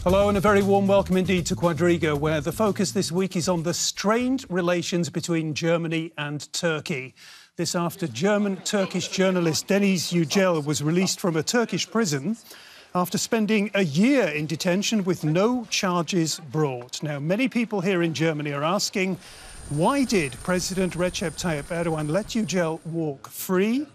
Hello and a very warm welcome indeed to Quadriga, where the focus this week is on the strained relations between Germany and Turkey. This after German-Turkish journalist Deniz Yücel was released from a Turkish prison after spending a year in detention with no charges brought. Now, many people here in Germany are asking, why did President Recep Tayyip Erdogan let Yücel walk free?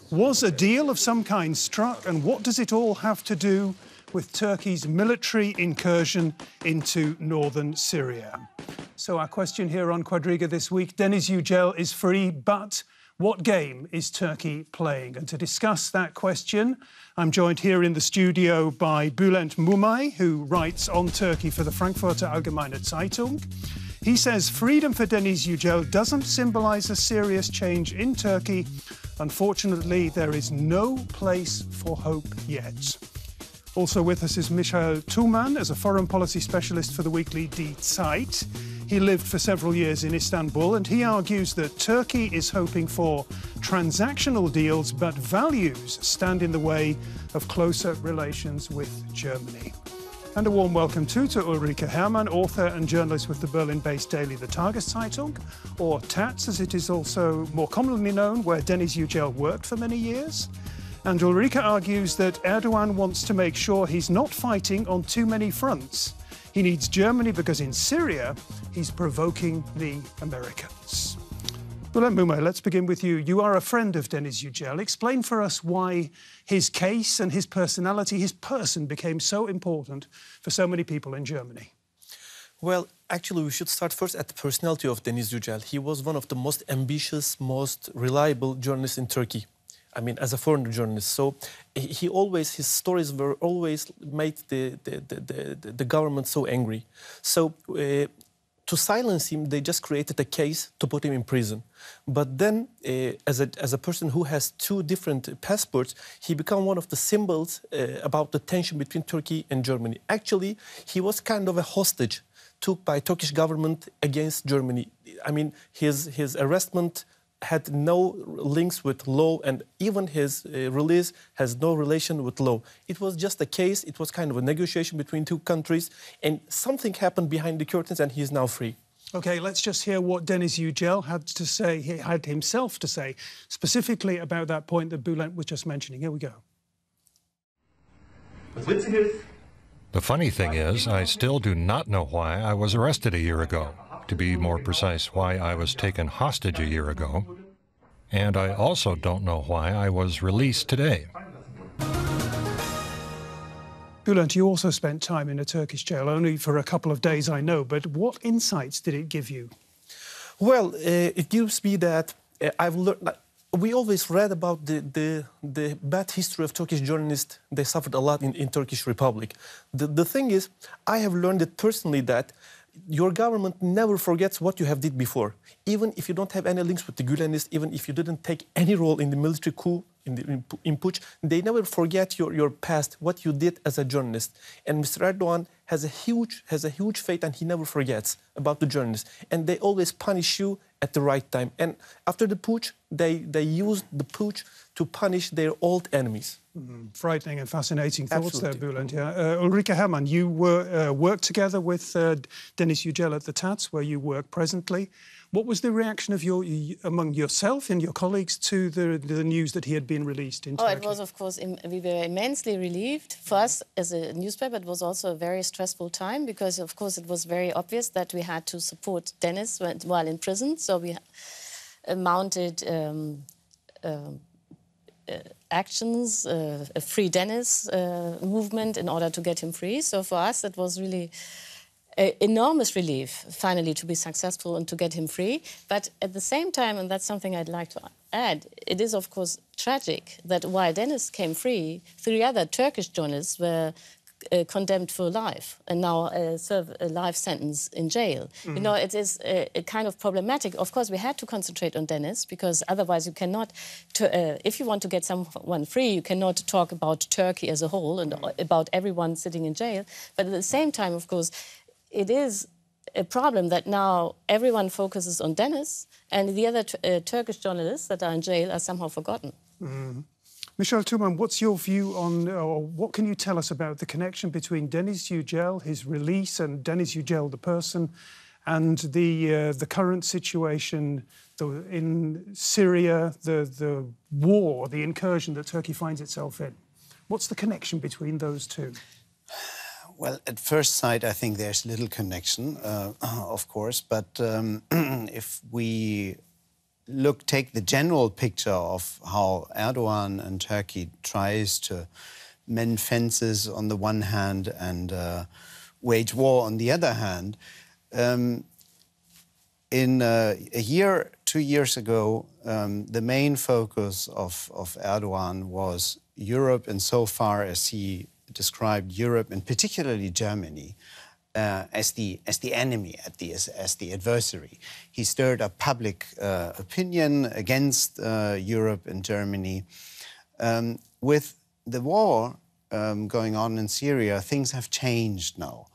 Was a deal of some kind struck, and what does it all have to do with Turkey's military incursion into northern Syria? So our question here on Quadriga this week, Deniz Yücel is free, but what game is Turkey playing? And to discuss that question, I'm joined here in the studio by Bülent Mumay, who writes on Turkey for the Frankfurter Allgemeine Zeitung. He says freedom for Deniz Yücel doesn't symbolise a serious change in Turkey. Unfortunately, there is no place for hope yet. Also with us is Michael Thumann, as a foreign policy specialist for the weekly Zeit. He lived for several years in Istanbul, and he argues that Turkey is hoping for transactional deals, but values stand in the way of closer relations with Germany. And a warm welcome too to Ulrike Herrmann, author and journalist with the Berlin-based daily The Tageszeitung, or Taz as it is also more commonly known, where Deniz Yücel worked for many years. And Ulrike argues that Erdogan wants to make sure he's not fighting on too many fronts. He needs Germany because in Syria, he's provoking the Americans. Bülent Mumay, let's begin with you. You are a friend of Deniz Yücel. Explain for us why his case and his personality, his person, became so important for so many people in Germany. Well, actually, we should start first at the personality of Deniz Yücel. He was one of the most ambitious, most reliable journalists in Turkey. I mean, as a foreign journalist. So his stories were always made the government so angry. So to silence him, they just created a case to put him in prison. But then, as a person who has two different passports, he became one of the symbols about the tension between Turkey and Germany. Actually, he was kind of a hostage took by Turkish government against Germany. I mean, his arrestment had no links with law, and even his release has no relation with law. It was just a case, it was kind of a negotiation between two countries, and something happened behind the curtains and he is now free. OK, let's just hear what Deniz Yücel had to say, he had himself to say, specifically about that point that Bülent was just mentioning. Here we go. The funny thing is, I still do not know why I was arrested a year ago. To be more precise, why I was taken hostage a year ago. And I also don't know why I was released today. Bülent, you also spent time in a Turkish jail, only for a couple of days, I know, but what insights did it give you? Well, it gives me that I've learned. We always read about the bad history of Turkish journalists. They suffered a lot in Turkish Republic. The thing is, I have learned it personally that your government never forgets what you have did before. Even if you don't have any links with the Gülenists, even if you didn't take any role in the military coup, in putsch, they never forget your past, what you did as a journalist. And Mr. Erdogan has a huge faith, and he never forgets about the journalists. And they always punish you at the right time. And after the putsch, they used the putsch to punish their old enemies. Frightening and fascinating thoughts. Absolutely. There, Bülent. Yeah. Ulrike Herrmann, you worked together with Deniz Yücel at the Taz, where you work presently. What was the reaction of among yourself and your colleagues to the news that he had been released in Turkey? It was, of course, we were immensely relieved. For us, as a newspaper, it was also a very stressful time because, of course, it was very obvious that we had to support Deniz while in prison. So we mounted actions, a Free Deniz movement in order to get him free. So for us, it was really an enormous relief, finally, to be successful and to get him free. But at the same time, and that's something I'd like to add, it is, of course, tragic that while Deniz came free, 3 other Turkish journalists were condemned for life and now serve a life sentence in jail. You know, it is a kind of problematic. Of course, we had to concentrate on Deniz because otherwise you cannot, if you want to get someone free, you cannot talk about Turkey as a whole and about everyone sitting in jail. But at the same time, of course, it is a problem that now everyone focuses on Deniz and the other Turkish journalists that are in jail are somehow forgotten. Michel Thumann, what's your view on, or what can you tell us about the connection between Deniz Yücel, his release, and Deniz Yücel, the person, and the current situation in Syria, the war, the incursion that Turkey finds itself in? What's the connection between those two? Well, at first sight, I think there's little connection, of course. But if we take the general picture of how Erdogan and Turkey tries to mend fences on the one hand and wage war on the other hand, in a year, 2 years ago, the main focus of Erdogan was Europe, insofar as he described Europe, and particularly Germany, as the enemy, as the adversary. He stirred up public opinion against Europe and Germany. With the war going on in Syria, things have changed now.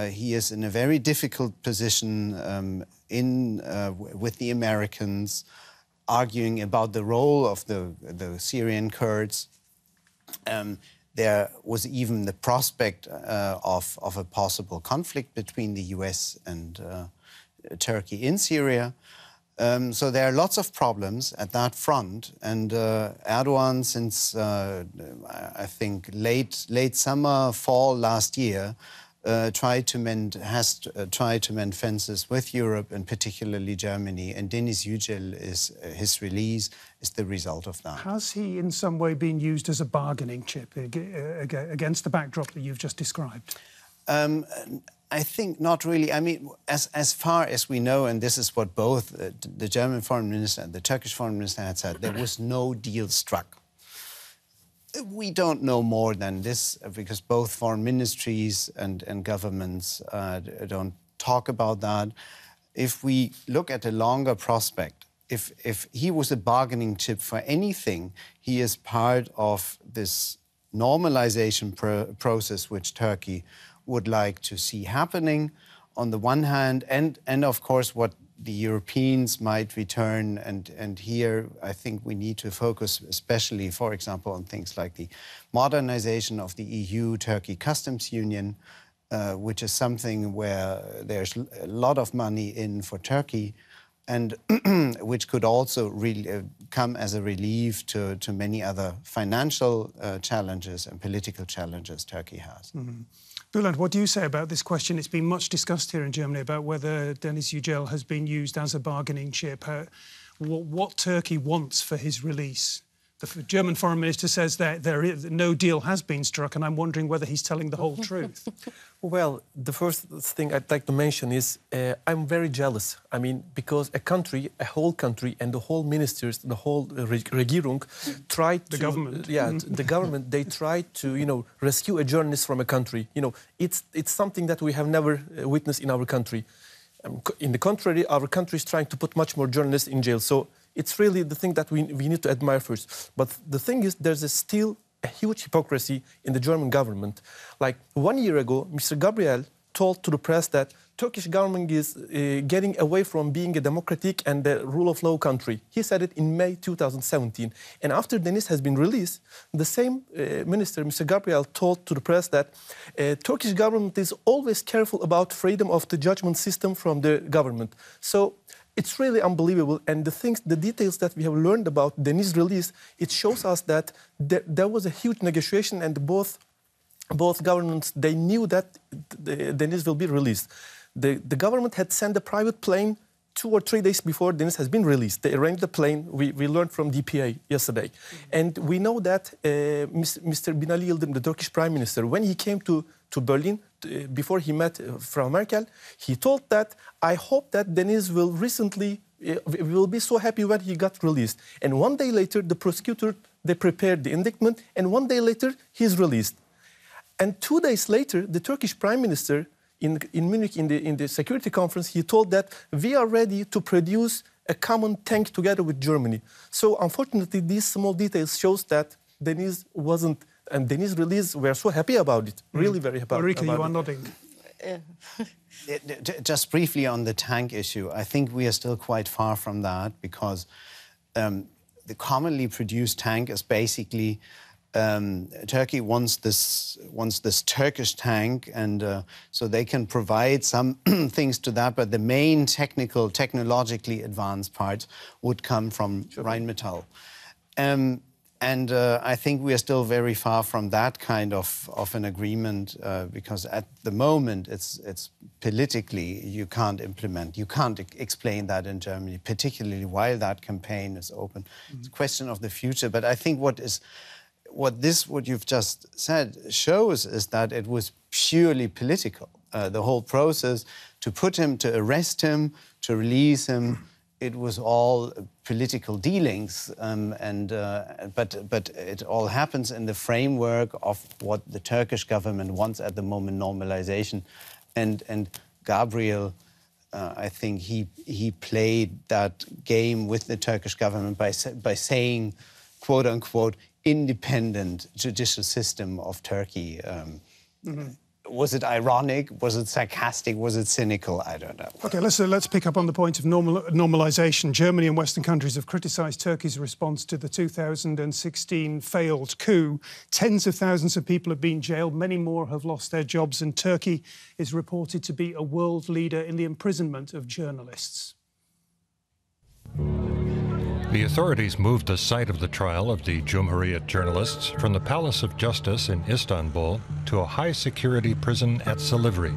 He is in a very difficult position with the Americans, arguing about the role of the Syrian Kurds. There was even the prospect of a possible conflict between the US and Turkey in Syria. So there are lots of problems at that front. And Erdogan, since I think late summer, fall last year, has tried to mend fences with Europe and particularly Germany. And Deniz Yücel his release is the result of that. Has he in some way been used as a bargaining chip against the backdrop that you've just described? I think not really. I mean, as far as we know, and this is what both the German foreign minister and the Turkish foreign minister had said, there was no deal struck. We don't know more than this because both foreign ministries and governments don't talk about that. If we look at a longer prospect, if he was a bargaining chip for anything, he is part of this normalization process which Turkey would like to see happening on the one hand, and of course what the Europeans might return, and here I think we need to focus especially, for example, on things like the modernization of the EU-Turkey customs union, which is something where there's a lot of money in for Turkey, and which could also really come as a relief to many other financial challenges and political challenges Turkey has. Mm-hmm. Bülent, what do you say about this question? It's been much discussed here in Germany about whether Deniz Yücel has been used as a bargaining chip, what Turkey wants for his release. The German foreign minister says that no deal has been struck, and I'm wondering whether he's telling the whole truth. Well, the first thing I'd like to mention is I'm very jealous. I mean, because a whole country, and the whole ministers, the whole Regierung tried to... The government. The government, they tried to, rescue a journalist from a country. It's something that we have never witnessed in our country. In the contrary, our country is trying to put much more journalists in jail. So it's really the thing that we need to admire first. But the thing is, there's still a huge hypocrisy in the German government. Like 1 year ago, Mr. Gabriel told to the press that Turkish government is getting away from being a democratic and a rule of law country. He said it in May 2017. And after Deniz has been released, the same minister, Mr. Gabriel, told to the press that Turkish government is always careful about freedom of the judgment system from the government. So it's really unbelievable. And the details that we have learned about Deniz's release, it shows us that there was a huge negotiation, and both governments, they knew that Deniz will be released. The government had sent a private plane 2 or 3 days before Deniz has been released. They arranged the plane. We learned from DPA yesterday. And we know that Mr. Binali Yildirim, the Turkish Prime Minister, when he came to Berlin, before he met Frau Merkel, he told that, I hope that Deniz will be so happy when he got released. And 1 day later, the prosecutor, they prepared the indictment, and 1 day later, he's released. And 2 days later, the Turkish Prime Minister in Munich, in the security conference, he told that we are ready to produce a common tank together with Germany. So unfortunately, these small details shows that Deniz wasn't, and Deniz's release, we're so happy about it, really very happy about it. Ulrike, you are nodding. Just briefly on the tank issue, I think we are still quite far from that, because the commonly produced tank is basically Turkey wants this Turkish tank, and so they can provide some things to that. But the main technologically advanced parts would come from Rheinmetall. I think we are still very far from that kind of an agreement because at the moment it's politically you can't implement, you can't explain that in Germany, particularly while that campaign is open. It's a question of the future. But I think what you've just said shows is that it was purely political. The whole process to put him, to arrest him, to release him. It was all political dealings, but it all happens in the framework of what the Turkish government wants at the moment, normalization. And Gabriel, I think he played that game with the Turkish government by saying, quote unquote, independent judicial system of Turkey. Was it ironic? Was it sarcastic? Was it cynical? I don't know. OK, let's pick up on the point of normalisation. Germany and Western countries have criticised Turkey's response to the 2016 failed coup. Tens of thousands of people have been jailed. Many more have lost their jobs. And Turkey is reported to be a world leader in the imprisonment of journalists. The authorities moved the site of the trial of the Cumhuriyet journalists from the Palace of Justice in Istanbul to a high-security prison at Silivri.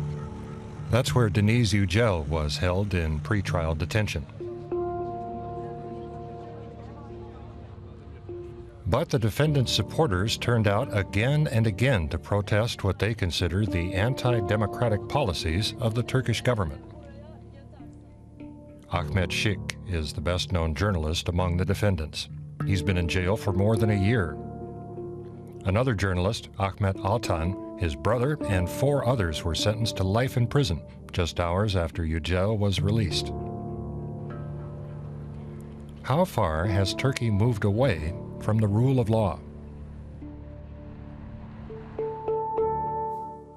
That's where Deniz Yücel was held in pre-trial detention. But the defendant's supporters turned out again and again to protest what they consider the anti-democratic policies of the Turkish government. Ahmet Şık is the best-known journalist among the defendants. He's been in jail for more than a year. Another journalist, Ahmet Altan, his brother, and 4 others were sentenced to life in prison just hours after Yücel was released. How far has Turkey moved away from the rule of law?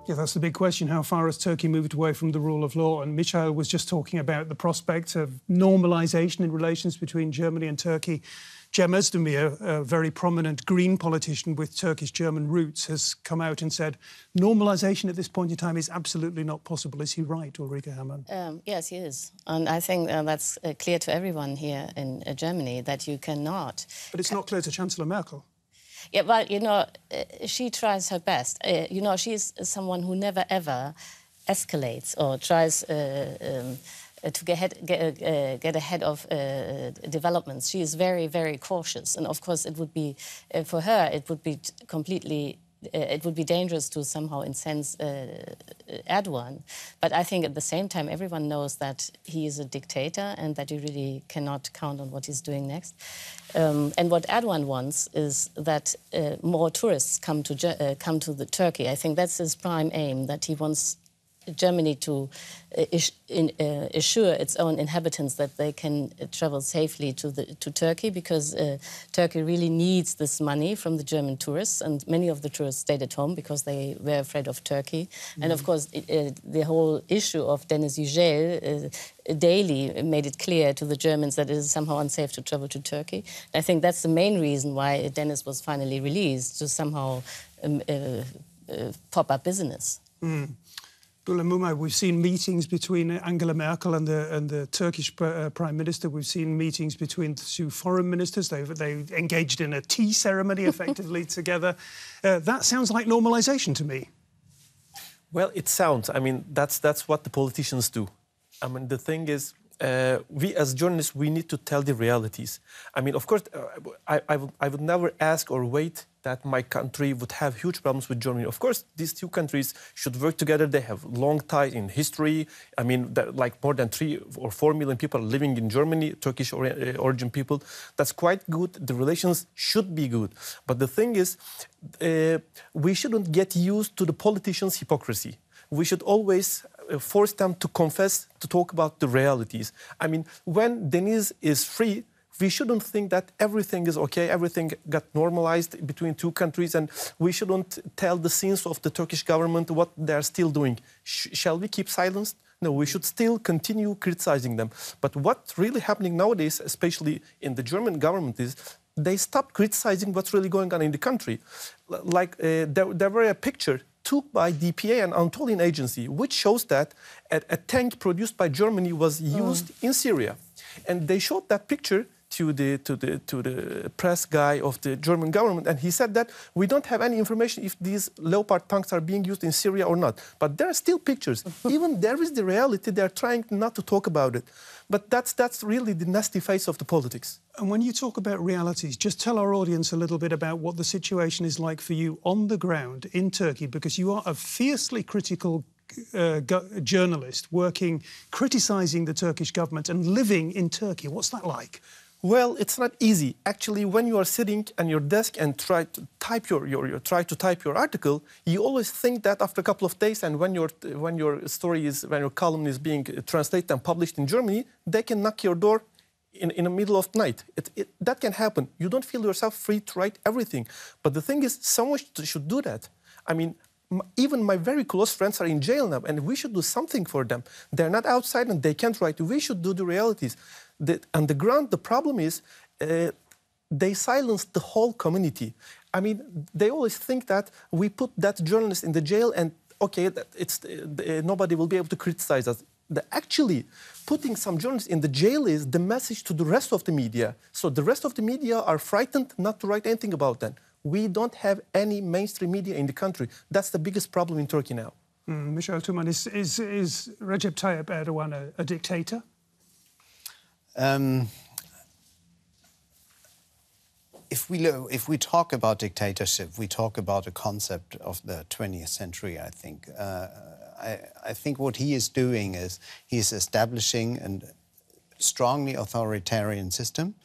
Yeah, that's the big question. How far has Turkey moved away from the rule of law? And Michael was just talking about the prospect of normalisation in relations between Germany and Turkey. Cem Özdemir, a very prominent Green politician with Turkish-German roots, has come out and said normalisation at this point in time is absolutely not possible. Is he right, Ulrike Herrmann? Yes, he is. And I think that's clear to everyone here in Germany that you cannot. But it's not clear to Chancellor Merkel. Yeah, well, you know, she tries her best. You know, she's someone who never, ever escalates or tries to get ahead of developments. She is very, very cautious. And, of course, it would be, for her, it would be completely... it would be dangerous to somehow incense Erdogan. But I think at the same time, everyone knows that he is a dictator and that you really cannot count on what he's doing next. And what Erdogan wants is that more tourists come to the Turkey. I think that's his prime aim, that he wants Germany to assure its own inhabitants that they can travel safely to Turkey, because Turkey really needs this money from the German tourists, and many of the tourists stayed at home because they were afraid of Turkey. And of course, the whole issue of Deniz Yücel daily made it clear to the Germans that it is somehow unsafe to travel to Turkey. I think that's the main reason why Deniz was finally released, to somehow pop up business. Bülent Mumay, we've seen meetings between Angela Merkel and the Turkish Prime Minister. We've seen meetings between the 2 foreign ministers. They engaged in a tea ceremony, effectively, together. That sounds like normalisation to me. Well, it sounds. I mean, that's what the politicians do. I mean, the thing is, we as journalists, we need to tell the realities. I mean, of course, I would never ask or wait that my country would have huge problems with Germany. Of course, these 2 countries should work together. They have long ties in history. I mean, like more than 3 or 4 million people living in Germany, Turkish origin people. That's quite good. The relations should be good. But the thing is, we shouldn't get used to the politicians' hypocrisy. We should always force them to confess, to talk about the realities. I mean, when Deniz is free, we shouldn't think that everything is okay, everything got normalized between 2 countries, and we shouldn't tell the sins of the Turkish government what they're still doing. Shall we keep silence? No, we should still continue criticizing them. But what's really happening nowadays, especially in the German government, is they stopped criticizing what's really going on in the country. Like there were a picture took by DPA, an Anatolian agency, which shows that a tank produced by Germany was used in Syria. And they showed that picture to the press guy of the German government, and he said that we don't have any information if these Leopard tanks are being used in Syria or not. But there are still pictures. Even there is the reality. They're trying not to talk about it. But that's really the nasty face of the politics. And when you talk about realities, just tell our audience a little bit about what the situation is like for you on the ground in Turkey, because you are a fiercely critical journalist criticising the Turkish government and living in Turkey. What's that like? Well, it's not easy. Actually, when you are sitting at your desk and try to type your article, you always think that after a couple of days, and when your column is being translated and published in Germany, they can knock your door in the middle of the night. That can happen. You don't feel yourself free to write everything. But the thing is, someone should do that. I mean, even my very close friends are in jail now, and we should do something for them. They're not outside and they can't write. We should do the realities. On the ground, the problem is they silenced the whole community. I mean, they always think that we put that journalist in the jail and, okay, nobody will be able to criticize us. Actually, putting some journalists in the jail is the message to the rest of the media. So the rest of the media are frightened not to write anything about them. We don't have any mainstream media in the country. That's the biggest problem in Turkey now. Michel Thumann, is Recep Tayyip Erdogan a dictator? If we talk about dictatorship, we talk about a concept of the 20th century, I think. I think what he is doing is he's establishing a strongly authoritarian system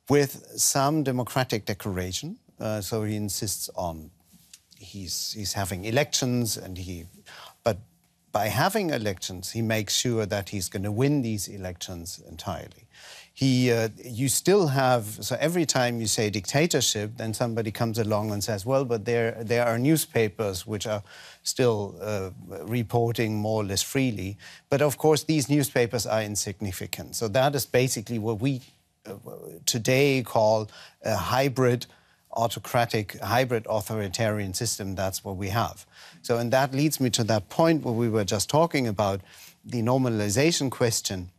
with some democratic decoration. So he insists on he's having elections, but by having elections, he makes sure that he's going to win these elections entirely. You still have, so every time you say dictatorship, then somebody comes along and says, well, but there are newspapers which are still reporting more or less freely. But of course, these newspapers are insignificant. So that is basically what we today call a hybrid authoritarian system. That's what we have. So, and that leads me to that point where we were just talking about the normalization question.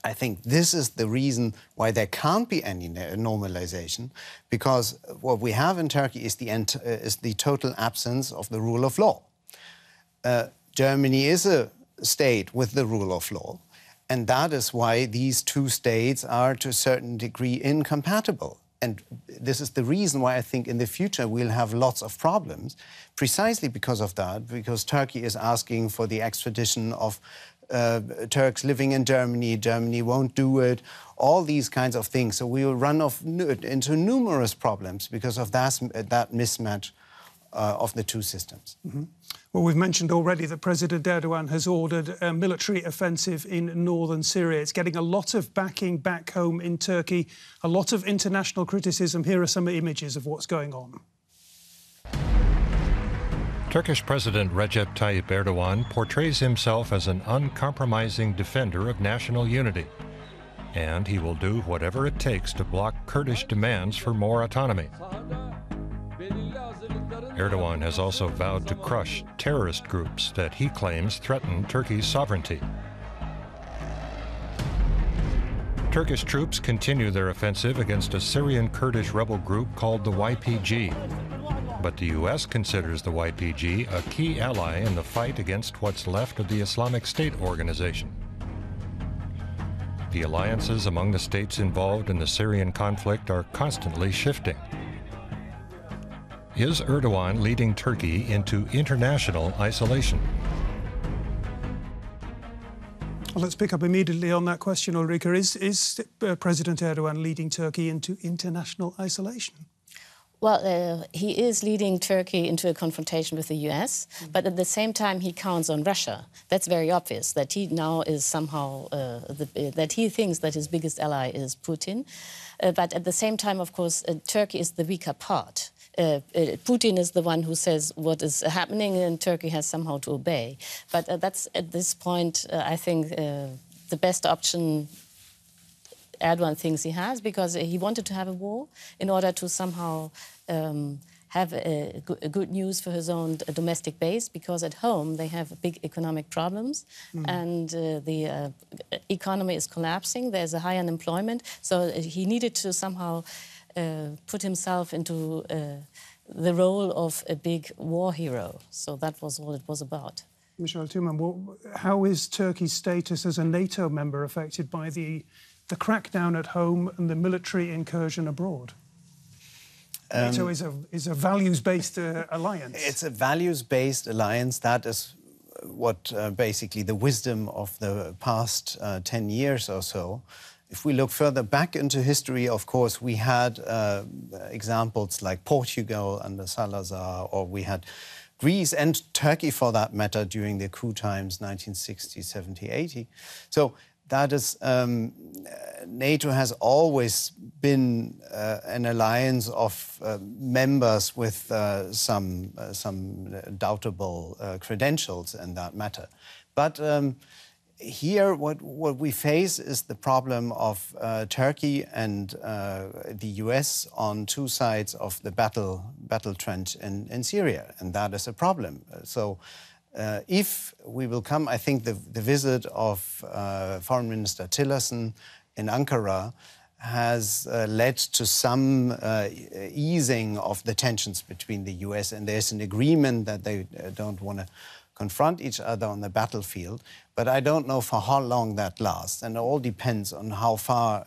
I think this is the reason why there can't be any normalization, because what we have in Turkey is the total absence of the rule of law. Germany is a state with the rule of law, and that is why these two states are to a certain degree incompatible. And this is the reason why I think in the future we'll have lots of problems, precisely because of that, because Turkey is asking for the extradition of Turks living in Germany. Germany won't do it, all these kinds of things. So we will run into numerous problems because of that mismatch of the two systems. Mm-hmm. Well, we've mentioned already that President Erdogan has ordered a military offensive in northern Syria. It's getting a lot of backing back home in Turkey, a lot of international criticism. Here are some images of what's going on. Turkish President Recep Tayyip Erdogan portrays himself as an uncompromising defender of national unity, and he will do whatever it takes to block Kurdish demands for more autonomy. Erdogan has also vowed to crush terrorist groups that he claims threaten Turkey's sovereignty. Turkish troops continue their offensive against a Syrian Kurdish rebel group called the YPG. But the U.S. considers the YPG a key ally in the fight against what's left of the Islamic State organization. The alliances among the states involved in the Syrian conflict are constantly shifting. Is Erdogan leading Turkey into international isolation? Well, let's pick up immediately on that question, Ulrike. Is President Erdogan leading Turkey into international isolation? Well, he is leading Turkey into a confrontation with the US, but at the same time he counts on Russia. That's very obvious, that he now is somehow, that he thinks that his biggest ally is Putin. But at the same time, of course, Turkey is the weaker part. Putin is the one who says what is happening, and Turkey has somehow to obey. But that's, at this point, I think, the best option Erdogan thinks he has, because he wanted to have a war in order to somehow have good news for his own domestic base, because at home they have big economic problems and the economy is collapsing. There's a high unemployment. So he needed to somehow put himself into the role of a big war hero. So that was all it was about. Michel Thumann, well, how is Turkey's status as a NATO member affected by the crackdown at home and the military incursion abroad? NATO is a values-based alliance. It's a values-based alliance. That is what basically the wisdom of the past 10 years or so. If we look further back into history, of course, we had examples like Portugal under Salazar, or we had Greece and Turkey, for that matter, during the coup times, 1960, 70, 80. So that is, NATO has always been an alliance of members with some doubtable credentials in that matter. But here, what we face is the problem of Turkey and the US on two sides of the battle trench in Syria, and that is a problem. So if we will come, I think the visit of Foreign Minister Tillerson in Ankara has led to some easing of the tensions between the US, and there's an agreement that they don't want to confront each other on the battlefield. But I don't know for how long that lasts, and it all depends on how far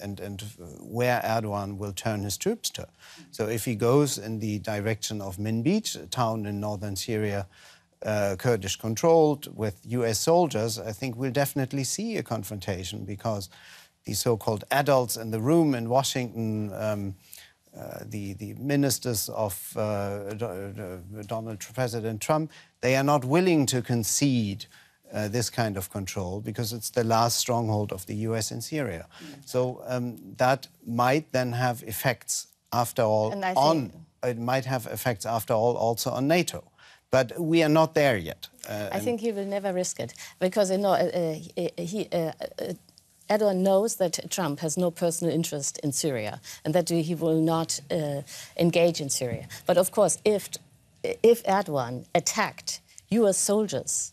and where Erdogan will turn his troops to. So if he goes in the direction of Manbij, a town in northern Syria, Kurdish-controlled, with US soldiers, I think we'll definitely see a confrontation, because the so-called adults in the room in Washington, the ministers of President Trump, they are not willing to concede this kind of control, because it's the last stronghold of the US in Syria. So that might then have effects, after all, it might have effects, after all, also on NATO. But we are not there yet. I think he will never risk it, because Erdogan knows that Trump has no personal interest in Syria and that he will not engage in Syria. But of course, if Erdogan attacked US soldiers,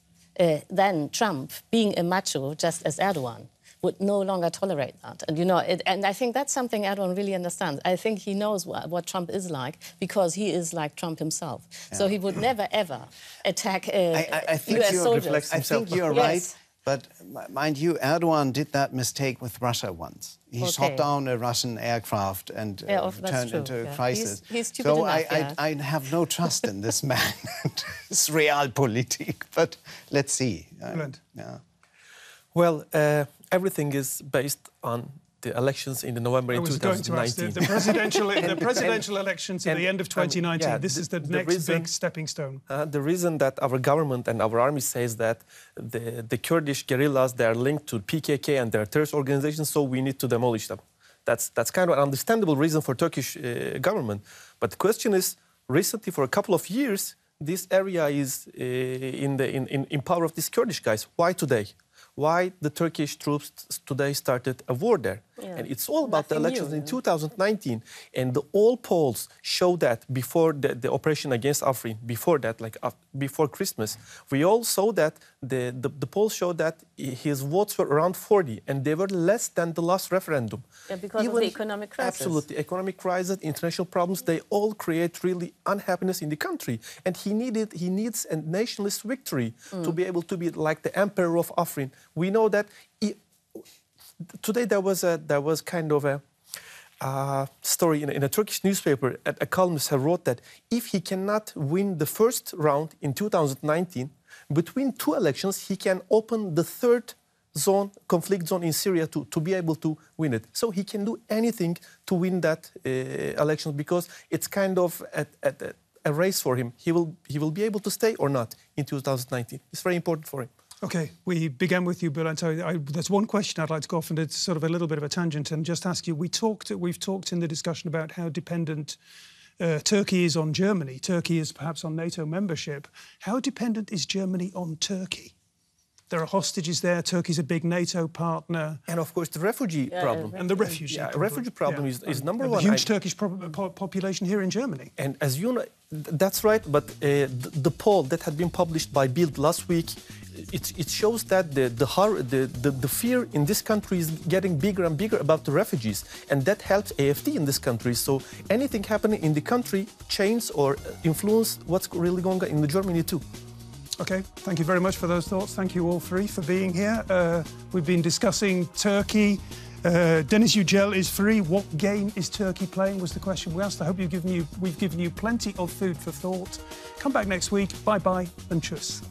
then Trump, being a macho just as Erdogan, would no longer tolerate that. And, and I think that's something Erdogan really understands. I think he knows what Trump is like, because he is like Trump himself. Yeah. So he would never, ever attack US soldiers. I think you're right. But mind you, Erdogan did that mistake with Russia once. He shot down a Russian aircraft and turned into a crisis. He's stupid enough, I have no trust in this man and his realpolitik. But let's see. Well, everything is based on the elections in November in 2019. I was going to ask the presidential elections at the end of 2019. This is the next big stepping stone. The reason that our government and our army says that the Kurdish guerrillas, they are linked to PKK and their terrorist organizations, so we need to demolish them. That's kind of an understandable reason for Turkish government. But the question is, recently, for a couple of years, this area is in power of these Kurdish guys. Why today? Why the Turkish troops today started a war there? Yeah. And it's all about the elections in 2019. And all polls show that before the operation against Afrin, before that, before Christmas, we all saw that the polls showed that his votes were around 40, and they were less than the last referendum. Yeah, because of the economic crisis. Absolutely. Economic crisis, international problems, they all create really unhappiness in the country. And he needs a nationalist victory to be able to be like the emperor of Afrin. We know that today there was kind of a story in a Turkish newspaper. A columnist wrote that if he cannot win the first round in 2019, between two elections, he can open the third conflict zone in Syria to be able to win it. So he can do anything to win that election, because it's kind of a race for him. He will be able to stay or not in 2019. It's very important for him. OK, we began with you, Bülent. There's one question I'd like to go off, and it's sort of a little bit of a tangent, and just ask you, we've talked in the discussion about how dependent Turkey is on Germany. Turkey is perhaps on NATO membership. How dependent is Germany on Turkey? There are hostages there. Turkey's a big NATO partner. And of course, the refugee problem. And the refugee problem. Refugee problem is number one. A huge Turkish population here in Germany. And as you know, that's right. But the poll that had been published by Bild last week, it shows that the fear in this country is getting bigger and bigger about the refugees, and that helps AfD in this country. So anything happening in the country changes or influence what's really going on in Germany too. Okay, thank you very much for those thoughts. Thank you all three for being here. We've been discussing Turkey. Deniz Yücel is free. What game is Turkey playing was the question we asked. I hope we've given you plenty of food for thought. Come back next week. Bye-bye and tschüss.